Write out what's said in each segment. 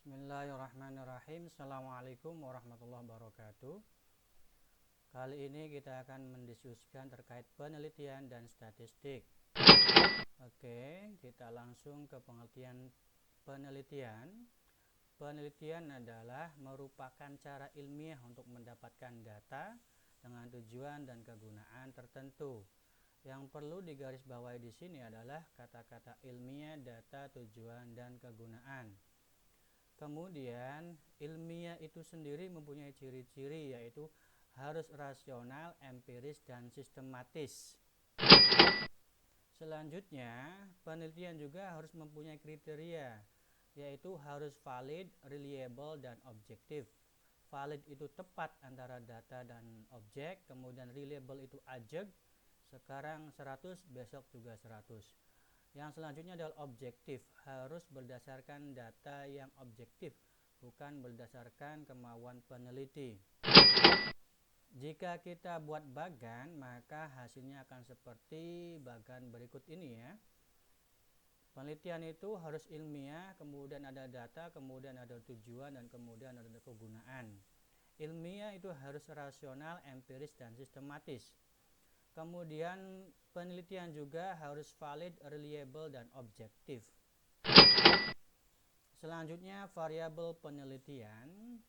Bismillahirrahmanirrahim. Assalamualaikum warahmatullahi wabarakatuh. Kali ini kita akan mendiskusikan terkait penelitian dan statistik. Oke, kita langsung ke pengertian penelitian. Penelitian adalah merupakan cara ilmiah untuk mendapatkan data dengan tujuan dan kegunaan tertentu. Yang perlu digarisbawahi di sini adalah kata-kata ilmiah, data, tujuan, dan kegunaan. Kemudian ilmiah itu sendiri mempunyai ciri-ciri, yaitu harus rasional, empiris, dan sistematis. Selanjutnya, penelitian juga harus mempunyai kriteria, yaitu harus valid, reliable, dan objektif. Valid itu tepat antara data dan objek, kemudian reliable itu ajeg, sekarang 100, besok juga 100. Yang selanjutnya adalah objektif, harus berdasarkan data yang objektif, bukan berdasarkan kemauan peneliti. Jika kita buat bagan, maka hasilnya akan seperti bagan berikut ini ya. Penelitian itu harus ilmiah, kemudian ada data, kemudian ada tujuan, dan kemudian ada kegunaan. Ilmiah itu harus rasional, empiris, dan sistematis. Kemudian penelitian juga harus valid, reliable, dan objektif. Selanjutnya variabel penelitian.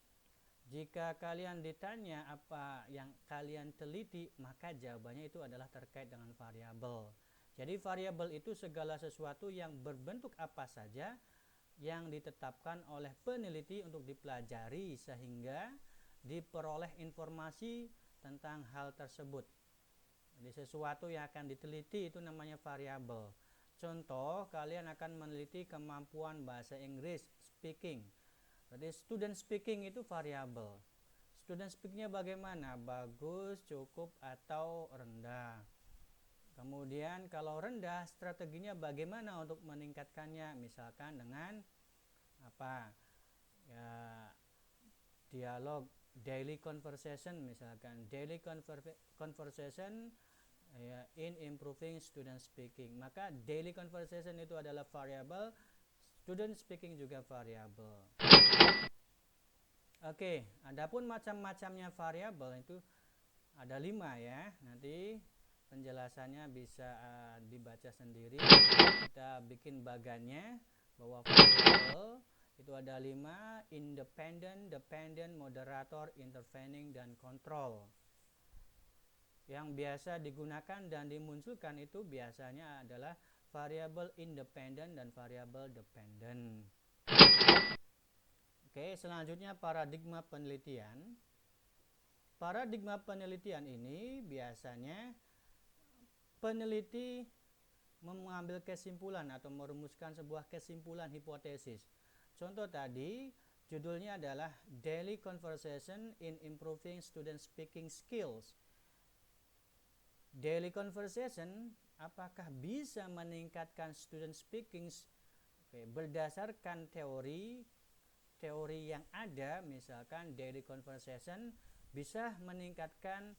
Jika kalian ditanya apa yang kalian teliti, maka jawabannya itu adalah terkait dengan variabel. Jadi variabel itu segala sesuatu yang berbentuk apa saja yang ditetapkan oleh peneliti untuk dipelajari sehingga diperoleh informasi tentang hal tersebut. Jadi sesuatu yang akan diteliti itu namanya variabel. Contoh, kalian akan meneliti kemampuan bahasa Inggris, speaking. Berarti student speaking itu variabel. Student speakingnya bagaimana? Bagus, cukup, atau rendah. Kemudian kalau rendah, strateginya bagaimana untuk meningkatkannya? Misalkan dengan dialog, daily conversation, misalkan daily conversation in improving student speaking. Maka daily conversation itu adalah variabel, student speaking juga variabel. Oke, adapun macam-macamnya variabel itu ada 5 ya. Nanti penjelasannya bisa dibaca sendiri. Kita bikin bagannya bahwa variabel itu ada 5: independent, dependent, moderator, intervening, dan control. Yang biasa digunakan dan dimunculkan itu biasanya adalah variabel independent dan variabel dependent. Oke, selanjutnya paradigma penelitian. Paradigma penelitian ini biasanya peneliti mengambil kesimpulan atau merumuskan sebuah kesimpulan hipotesis. Contoh tadi judulnya adalah Daily Conversation in Improving Student Speaking Skills. Daily conversation apakah bisa meningkatkan student speaking? Berdasarkan teori yang ada, misalkan daily conversation bisa meningkatkan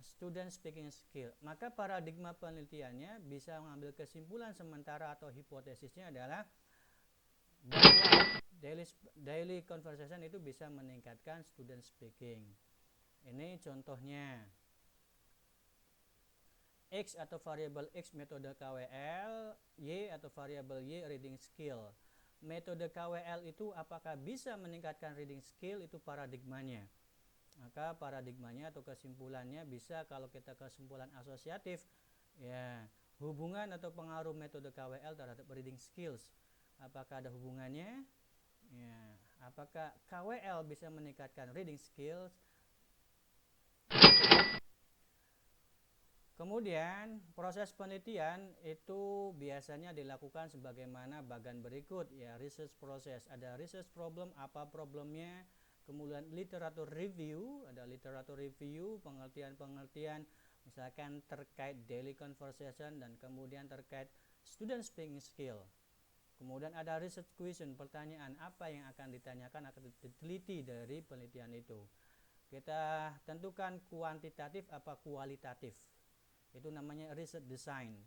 student speaking skill, maka paradigma penelitiannya bisa mengambil kesimpulan sementara atau hipotesisnya adalah bahwa daily conversation itu bisa meningkatkan student speaking. Ini contohnya. X atau variabel X metode KWL, Y atau variabel Y reading skill. Metode KWL itu apakah bisa meningkatkan reading skill, itu paradigmanya. Maka paradigmanya atau kesimpulannya bisa, kalau kita kesimpulan asosiatif ya, hubungan atau pengaruh metode KWL terhadap reading skills. Apakah ada hubungannya? Ya, apakah KWL bisa meningkatkan reading skills? Kemudian proses penelitian itu biasanya dilakukan sebagaimana bagan berikut ya, research process. Ada research problem, apa problemnya, kemudian literatur review, ada literatur review, pengertian-pengertian misalkan terkait daily conversation dan kemudian terkait student speaking skill. Kemudian ada research question, pertanyaan apa yang akan ditanyakan, akan diteliti dari penelitian itu. Kita tentukan kuantitatif apa kualitatif. Itu namanya research design.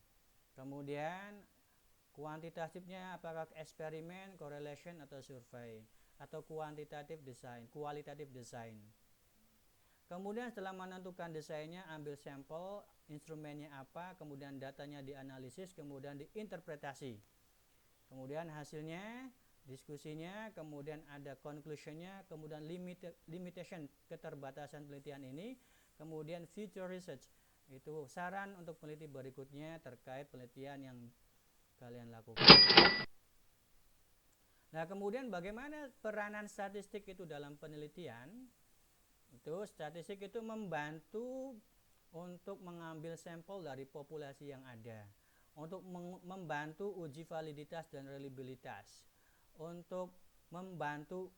Kemudian Kuantitatifnya apakah eksperimen, correlation, atau survei, atau kuantitatif design, kualitatif design. Kemudian setelah menentukan desainnya, ambil sampel, instrumennya apa, kemudian datanya dianalisis, kemudian diinterpretasi. Kemudian hasilnya, diskusinya, kemudian ada conclusionnya, kemudian limitation, keterbatasan penelitian ini, kemudian future research, itu saran untuk peneliti berikutnya terkait penelitian yang kalian lakukan. Nah, kemudian bagaimana peranan statistik itu dalam penelitian? Itu statistik itu membantu untuk mengambil sampel dari populasi yang ada, untuk membantu uji validitas dan reliabilitas, untuk membantu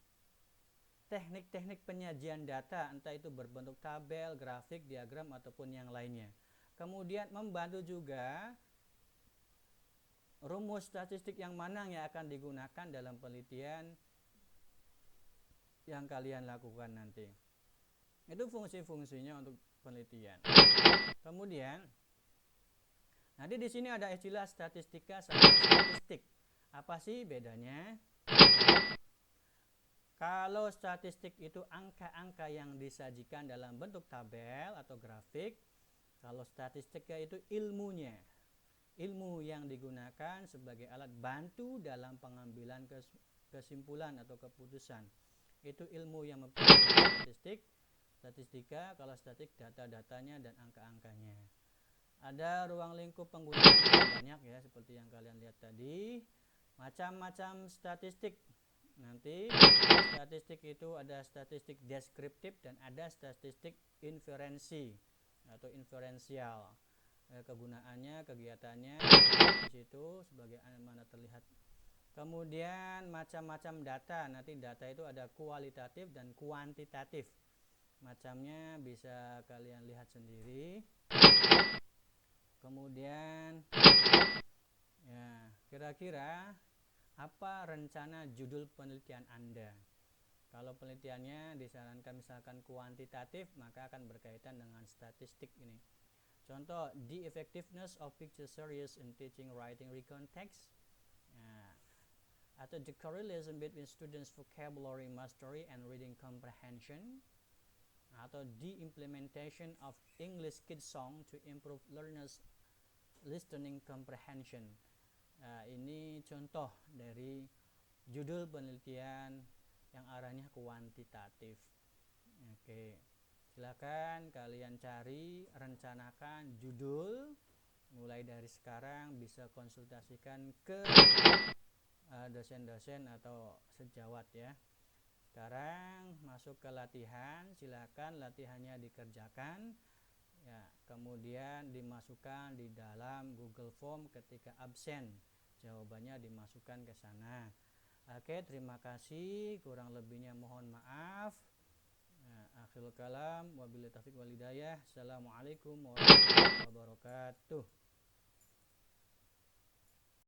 teknik-teknik penyajian data, entah itu berbentuk tabel, grafik, diagram, ataupun yang lainnya. Kemudian membantu juga rumus statistik yang mana yang akan digunakan dalam penelitian yang kalian lakukan nanti. Itu fungsi-fungsinya untuk penelitian. Kemudian nanti di sini ada istilah statistika sama statistik. Apa sih bedanya? Kalau statistik itu angka-angka yang disajikan dalam bentuk tabel atau grafik. Kalau statistika itu ilmunya. Ilmu yang digunakan sebagai alat bantu dalam pengambilan kesimpulan atau keputusan. Itu ilmu yang mempelajari statistik, statistika, kalau statistik data-datanya dan angka-angkanya. Ada ruang lingkup penggunaannya banyak ya, seperti yang kalian lihat tadi. Macam-macam statistik. Nanti statistik itu ada statistik deskriptif dan ada statistik inferensi atau inferensial. Kegunaannya, kegiatannya di situ sebagai mana terlihat. Kemudian macam-macam data. Nanti data itu ada kualitatif dan kuantitatif. Macamnya bisa kalian lihat sendiri. Kemudian ya, kira-kira apa rencana judul penelitian Anda? Kalau penelitiannya disarankan misalkan kuantitatif, maka akan berkaitan dengan statistik ini. Contoh, the effectiveness of picture series in teaching writing recon text, ya. Atau the correlation between students' vocabulary mastery and reading comprehension, atau the implementation of English kids song to improve learners' listening comprehension. Nah, ini contoh dari judul penelitian yang arahnya kuantitatif. Oke. Silakan kalian cari, rencanakan judul. Mulai dari sekarang bisa konsultasikan ke dosen-dosen atau sejawat ya. Sekarang masuk ke latihan. Silakan latihannya dikerjakan ya, kemudian dimasukkan di dalam Google Form ketika absen. Jawabannya dimasukkan ke sana. Oke, terima kasih. Kurang lebihnya mohon maaf. Akhirul kalam, wabillahi taufiq wal hidayah. Assalamualaikum warahmatullahi wabarakatuh.